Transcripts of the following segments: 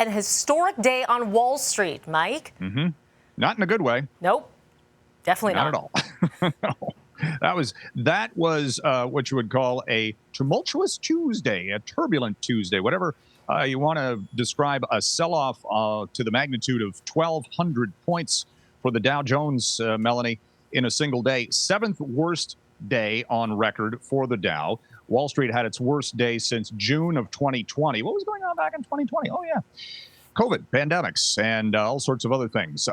an historic day on Wall Street, Mike. Mm-hmm. Not in a good way. Nope. Definitely not. Not at all. No. That was what you would call a tumultuous Tuesday, a turbulent Tuesday, whatever you want to describe a sell-off to the magnitude of 1,200 points for the Dow Jones, Melanie, in a single day. Seventh worst day on record for the Dow. Wall Street had its worst day since June of 2020. What was going on back in 2020? Oh, yeah. COVID, pandemics, and all sorts of other things.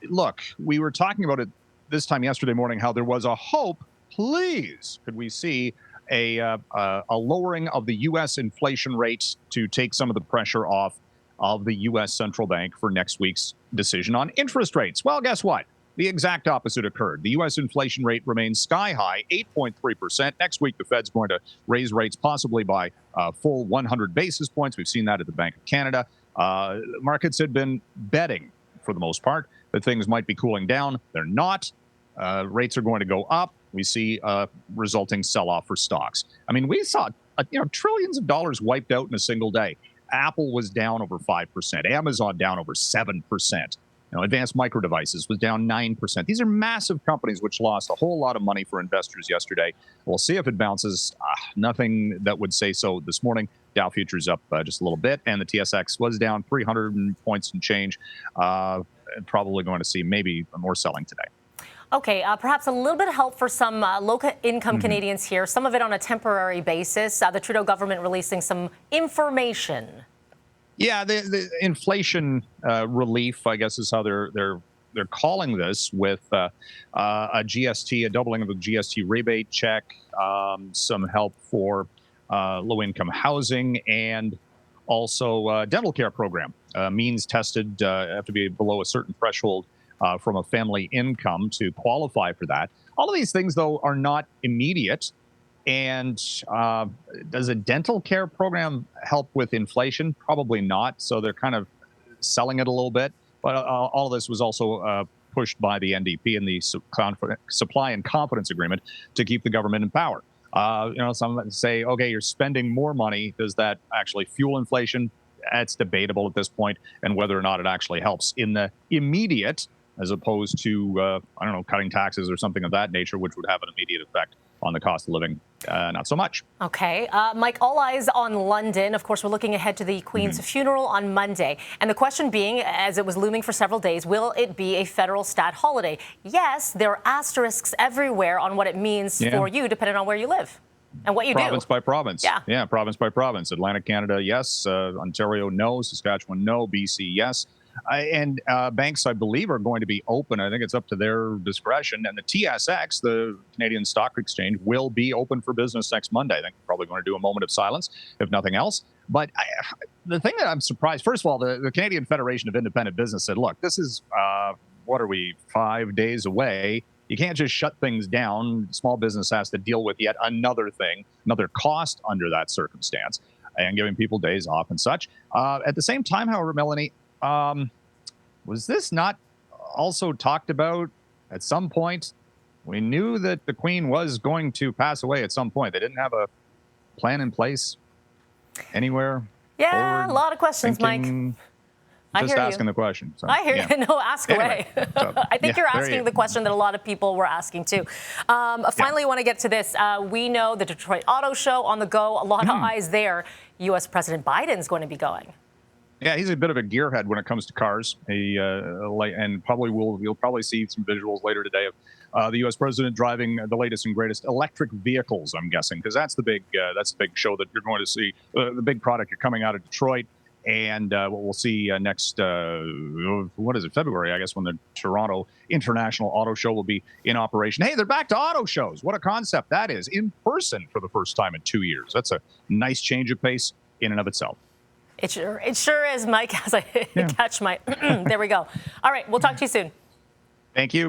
Look, we were talking about it this time yesterday morning, how there was a hope, please, could we see a lowering of the U.S. inflation rates to take some of the pressure off of the U.S. central bank for next week's decision on interest rates. Well, guess what? The exact opposite occurred. The U.S. inflation rate remains sky high, 8.3%. Next week, the Fed's going to raise rates possibly by a full 100 basis points. We've seen that at the Bank of Canada. Markets had been betting, for the most part, that things might be cooling down. They're not. Rates are going to go up. We see resulting sell-off for stocks. I mean, we saw trillions of dollars wiped out in a single day. Apple was down over 5%. Amazon down over 7%. Advanced Micro Devices was down 9%. These are massive companies which lost a whole lot of money for investors yesterday. We'll see if it bounces. Nothing that would say so this morning. Dow futures up just a little bit, and the TSX was down 300 points and change. Probably going to see maybe more selling today. Okay, perhaps a little bit of help for some low-income Canadians here, some of it on a temporary basis. The Trudeau government releasing some information. Yeah, the inflation relief, I guess, is how they're calling this, with a GST, a doubling of the GST rebate check, some help for low-income housing, and also dental care program. Means tested have to be below a certain threshold from a family income to qualify for that. All of these things, though, are not immediate. And does a dental care program help with inflation? Probably not. So they're kind of selling it a little bit. But all of this was also pushed by the NDP in the supply and confidence agreement to keep the government in power. Some say, okay, you're spending more money. Does that actually fuel inflation? That's debatable at this point, and whether or not it actually helps in the immediate, as opposed to, cutting taxes or something of that nature, which would have an immediate effect on the cost of living. Not so much. Okay. Mike, all eyes on London. Of course, we're looking ahead to the Queen's funeral on Monday. And the question being, as it was looming for several days, will it be a federal stat holiday? Yes, there are asterisks everywhere on what it means for you, depending on where you live and what you do. Province by province. Yeah, province by province. Atlantic Canada, yes. Ontario, no. Saskatchewan, no. BC, yes. And banks, I believe, are going to be open. I think it's up to their discretion. And the TSX, the Canadian Stock Exchange, will be open for business next Monday. I think we're probably going to do a moment of silence, if nothing else. But the thing that I'm surprised, first of all, the Canadian Federation of Independent Business said, look, this is, 5 days away. You can't just shut things down. Small business has to deal with yet another thing, another cost under that circumstance, and giving people days off and such. At the same time, however, Melanie, was this not also talked about at some point? We knew that the Queen was going to pass away at some point. They didn't have a plan in place anywhere. Yeah, a lot of questions, thinking, Mike. I just hear asking you. the question. So, I hear you. No, ask away. So, I think you're asking the question that a lot of people were asking too. Finally, I want to get to this. We know the Detroit Auto Show on the go. A lot of eyes there. U.S. President Biden's going to be going. Yeah, he's a bit of a gearhead when it comes to cars. And you'll probably see some visuals later today of the U.S. president driving the latest and greatest electric vehicles, I'm guessing, because that's the big show that you're going to see, the big product you're coming out of Detroit. And what we'll see next, February, I guess, when the Toronto International Auto Show will be in operation. Hey, they're back to auto shows. What a concept that is, in person for the first time in 2 years. That's a nice change of pace in and of itself. It sure is, Mike, as I catch my... There we go. All right, we'll talk to you soon. Thank you.